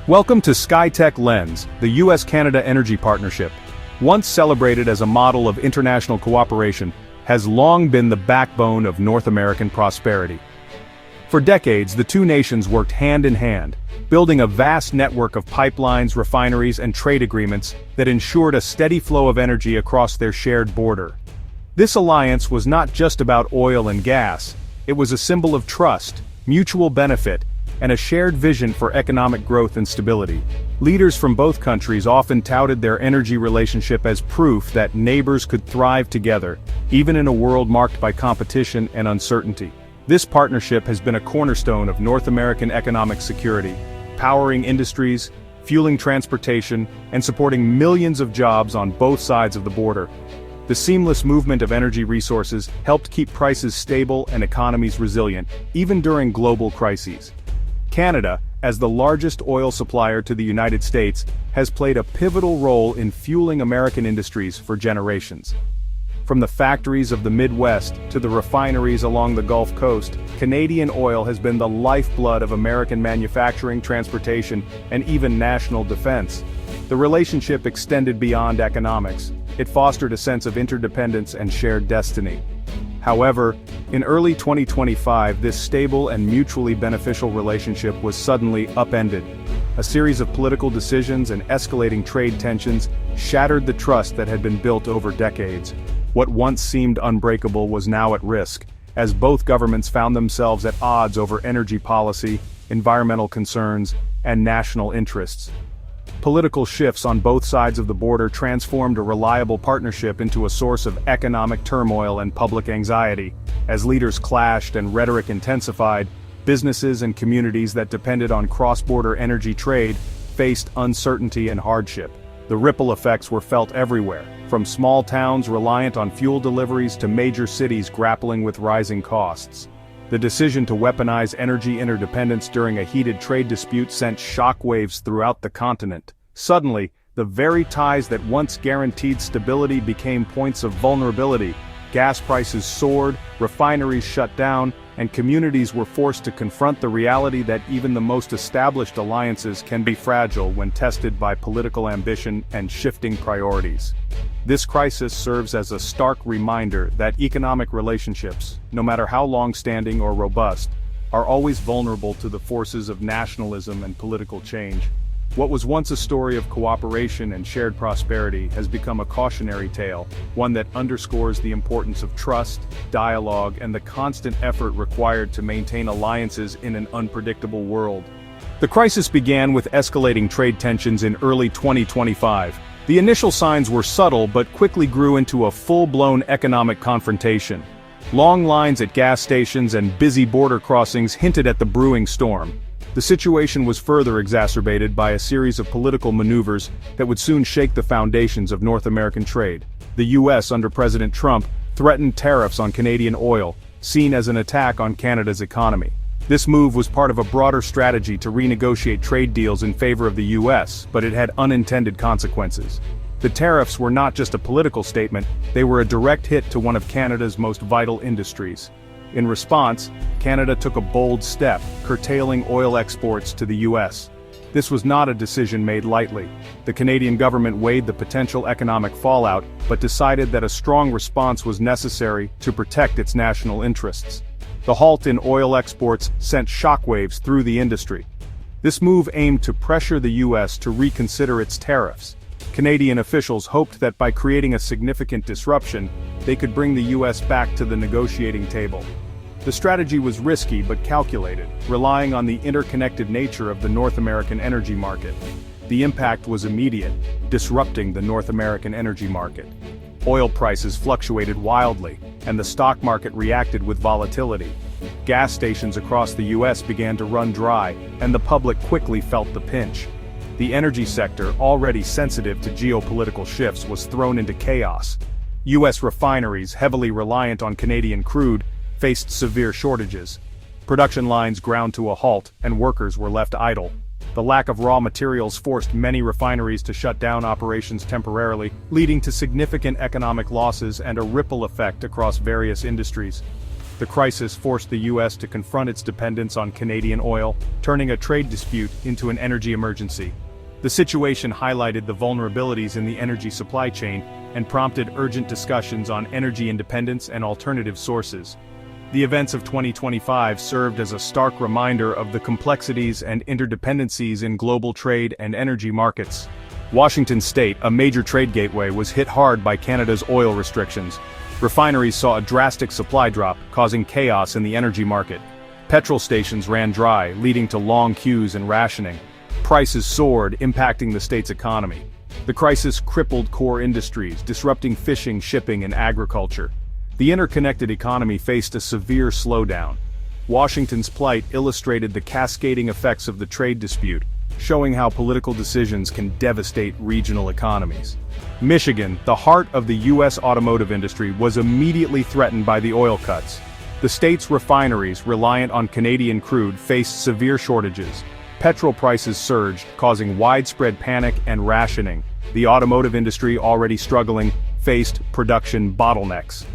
Welcome to Skytech-Lens, the US-Canada energy partnership. Once celebrated as a model of international cooperation, has long been the backbone of North American prosperity. For decades, the two nations worked hand in hand, building a vast network of pipelines, refineries, and trade agreements that ensured a steady flow of energy across their shared border. This alliance was not just about oil and gas, it was a symbol of trust, mutual benefit, and a shared vision for economic growth and stability. Leaders from both countries often touted their energy relationship as proof that neighbors could thrive together, even in a world marked by competition and uncertainty. This partnership has been a cornerstone of North American economic security, powering industries, fueling transportation, and supporting millions of jobs on both sides of the border. The seamless movement of energy resources helped keep prices stable and economies resilient, even during global crises. Canada, as the largest oil supplier to the United States, has played a pivotal role in fueling American industries for generations. From the factories of the Midwest to the refineries along the Gulf Coast, Canadian oil has been the lifeblood of American manufacturing, transportation, and even national defense. The relationship extended beyond economics. It fostered a sense of interdependence and shared destiny. However, in early 2025, this stable and mutually beneficial relationship was suddenly upended. A series of political decisions and escalating trade tensions shattered the trust that had been built over decades. What once seemed unbreakable was now at risk, as both governments found themselves at odds over energy policy, environmental concerns, and national interests. Political shifts on both sides of the border transformed a reliable partnership into a source of economic turmoil and public anxiety. As leaders clashed and rhetoric intensified, businesses and communities that depended on cross-border energy trade faced uncertainty and hardship. The ripple effects were felt everywhere, from small towns reliant on fuel deliveries to major cities grappling with rising costs. The decision to weaponize energy interdependence during a heated trade dispute sent shockwaves throughout the continent. Suddenly, the very ties that once guaranteed stability became points of vulnerability. Gas prices soared, refineries shut down, and communities were forced to confront the reality that even the most established alliances can be fragile when tested by political ambition and shifting priorities. This crisis serves as a stark reminder that economic relationships, no matter how long-standing or robust, are always vulnerable to the forces of nationalism and political change. What was once a story of cooperation and shared prosperity has become a cautionary tale, one that underscores the importance of trust, dialogue, and the constant effort required to maintain alliances in an unpredictable world. The crisis began with escalating trade tensions in early 2025. The initial signs were subtle but quickly grew into a full-blown economic confrontation. Long lines at gas stations and busy border crossings hinted at the brewing storm. The situation was further exacerbated by a series of political maneuvers that would soon shake the foundations of North American trade. The US, under President Trump, threatened tariffs on Canadian oil, seen as an attack on Canada's economy. This move was part of a broader strategy to renegotiate trade deals in favor of the US, but it had unintended consequences. The tariffs were not just a political statement, they were a direct hit to one of Canada's most vital industries. In response, Canada took a bold step, curtailing oil exports to the US. This was not a decision made lightly. The Canadian government weighed the potential economic fallout, but decided that a strong response was necessary to protect its national interests. The halt in oil exports sent shockwaves through the industry. This move aimed to pressure the US to reconsider its tariffs. Canadian officials hoped that by creating a significant disruption, they could bring the US back to the negotiating table. The strategy was risky but calculated, relying on the interconnected nature of the North American energy market. The impact was immediate, disrupting the North American energy market. Oil prices fluctuated wildly, and the stock market reacted with volatility. Gas stations across the US began to run dry, and the public quickly felt the pinch. The energy sector, already sensitive to geopolitical shifts, was thrown into chaos. US refineries, heavily reliant on Canadian crude, faced severe shortages. Production lines ground to a halt, and workers were left idle. The lack of raw materials forced many refineries to shut down operations temporarily, leading to significant economic losses and a ripple effect across various industries. The crisis forced the U.S. to confront its dependence on Canadian oil, turning a trade dispute into an energy emergency. The situation highlighted the vulnerabilities in the energy supply chain and prompted urgent discussions on energy independence and alternative sources. The events of 2025 served as a stark reminder of the complexities and interdependencies in global trade and energy markets. Washington State, a major trade gateway, was hit hard by Canada's oil restrictions. Refineries saw a drastic supply drop, causing chaos in the energy market. Petrol stations ran dry, leading to long queues and rationing. Prices soared, impacting the state's economy. The crisis crippled core industries, disrupting fishing, shipping, and agriculture. The interconnected economy faced a severe slowdown. Washington's plight illustrated the cascading effects of the trade dispute, showing how political decisions can devastate regional economies. Michigan, the heart of the U.S. automotive industry, was immediately threatened by the oil cuts. The state's refineries, reliant on Canadian crude, faced severe shortages. Petrol prices surged, causing widespread panic and rationing. The automotive industry, already struggling, faced production bottlenecks.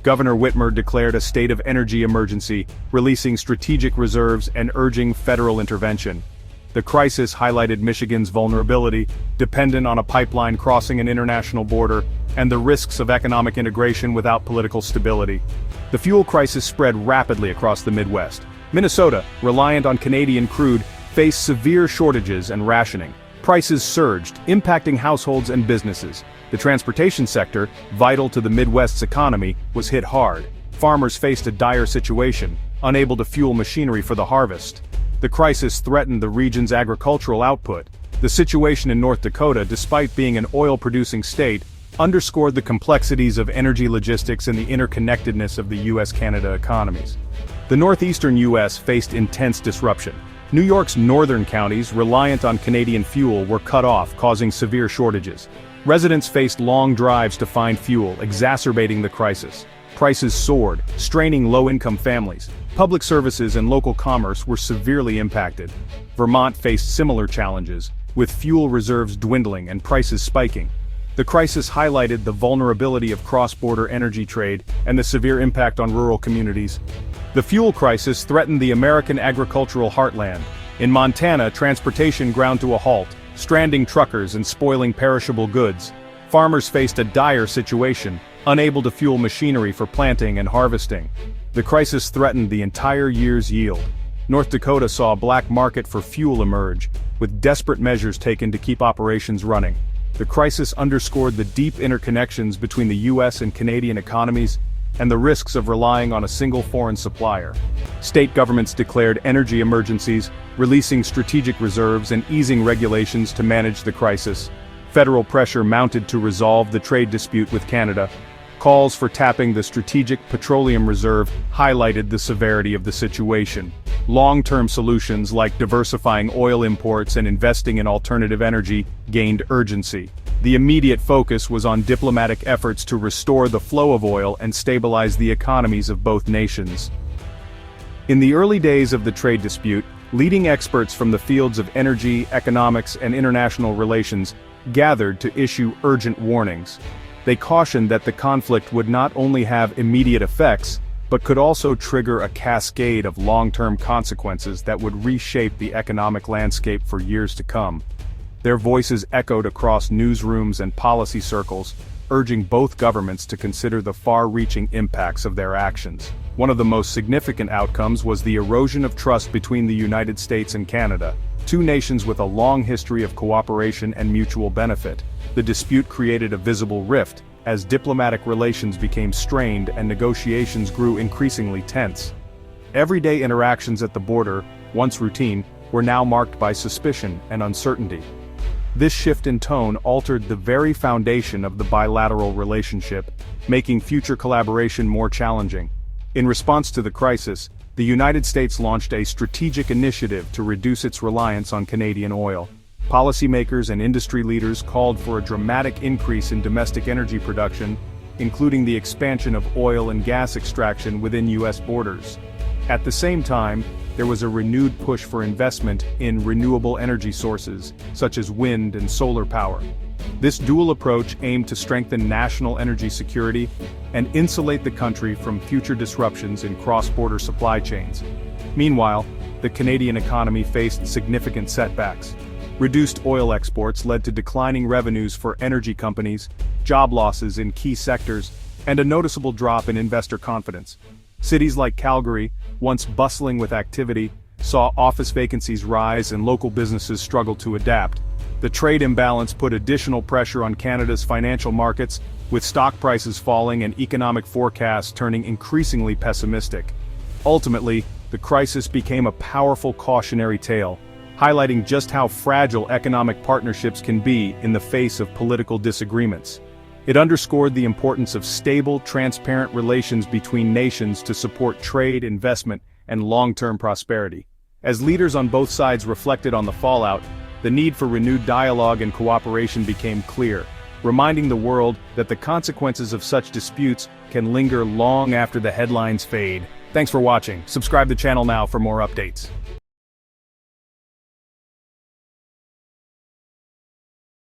Governor Whitmer declared a state of energy emergency, releasing strategic reserves and urging federal intervention. The crisis highlighted Michigan's vulnerability, dependent on a pipeline crossing an international border, and the risks of economic integration without political stability. The fuel crisis spread rapidly across the Midwest. Minnesota, reliant on Canadian crude, faced severe shortages and rationing. Prices surged, impacting households and businesses. The transportation sector, vital to the Midwest's economy, was hit hard. Farmers faced a dire situation, unable to fuel machinery for the harvest. The crisis threatened the region's agricultural output. The situation in North Dakota, despite being an oil-producing state, underscored the complexities of energy logistics and the interconnectedness of the U.S.-Canada economies. The northeastern U.S. faced intense disruption. New York's northern counties, reliant on Canadian fuel, were cut off, causing severe shortages. Residents faced long drives to find fuel, exacerbating the crisis. Prices soared, straining low-income families. Public services and local commerce were severely impacted. Vermont faced similar challenges, with fuel reserves dwindling and prices spiking. The crisis highlighted the vulnerability of cross-border energy trade and the severe impact on rural communities. The fuel crisis threatened the American agricultural heartland. In Montana, transportation ground to a halt, stranding truckers and spoiling perishable goods. Farmers faced a dire situation, unable to fuel machinery for planting and harvesting. The crisis threatened the entire year's yield. North Dakota saw a black market for fuel emerge, with desperate measures taken to keep operations running. The crisis underscored the deep interconnections between the U.S. and Canadian economies, and the risks of relying on a single foreign supplier. State governments declared energy emergencies, releasing strategic reserves and easing regulations to manage the crisis. Federal pressure mounted to resolve the trade dispute with Canada. Calls for tapping the Strategic Petroleum Reserve highlighted the severity of the situation. Long-term solutions like diversifying oil imports and investing in alternative energy gained urgency. The immediate focus was on diplomatic efforts to restore the flow of oil and stabilize the economies of both nations. In the early days of the trade dispute, leading experts from the fields of energy, economics, and international relations gathered to issue urgent warnings. They cautioned that the conflict would not only have immediate effects, but could also trigger a cascade of long-term consequences that would reshape the economic landscape for years to come. Their voices echoed across newsrooms and policy circles, urging both governments to consider the far-reaching impacts of their actions. One of the most significant outcomes was the erosion of trust between the United States and Canada, two nations with a long history of cooperation and mutual benefit. The dispute created a visible rift, as diplomatic relations became strained and negotiations grew increasingly tense. Everyday interactions at the border, once routine, were now marked by suspicion and uncertainty. This shift in tone altered the very foundation of the bilateral relationship, making future collaboration more challenging. In response to the crisis, the United States launched a strategic initiative to reduce its reliance on Canadian oil. Policymakers and industry leaders called for a dramatic increase in domestic energy production, including the expansion of oil and gas extraction within U.S. borders. At the same time, there was a renewed push for investment in renewable energy sources, such as wind and solar power. This dual approach aimed to strengthen national energy security and insulate the country from future disruptions in cross-border supply chains. Meanwhile, the Canadian economy faced significant setbacks. Reduced oil exports led to declining revenues for energy companies, job losses in key sectors, and a noticeable drop in investor confidence. Cities like Calgary, once bustling with activity, saw office vacancies rise and local businesses struggle to adapt. The trade imbalance put additional pressure on Canada's financial markets, with stock prices falling and economic forecasts turning increasingly pessimistic. Ultimately, the crisis became a powerful cautionary tale, highlighting just how fragile economic partnerships can be in the face of political disagreements. It underscored the importance of stable, transparent relations between nations to support trade, investment, and long-term prosperity. As leaders on both sides reflected on the fallout, the need for renewed dialogue and cooperation became clear, reminding the world that the consequences of such disputes can linger long after the headlines fade. Thanks for watching. Subscribe to the channel now for more updates.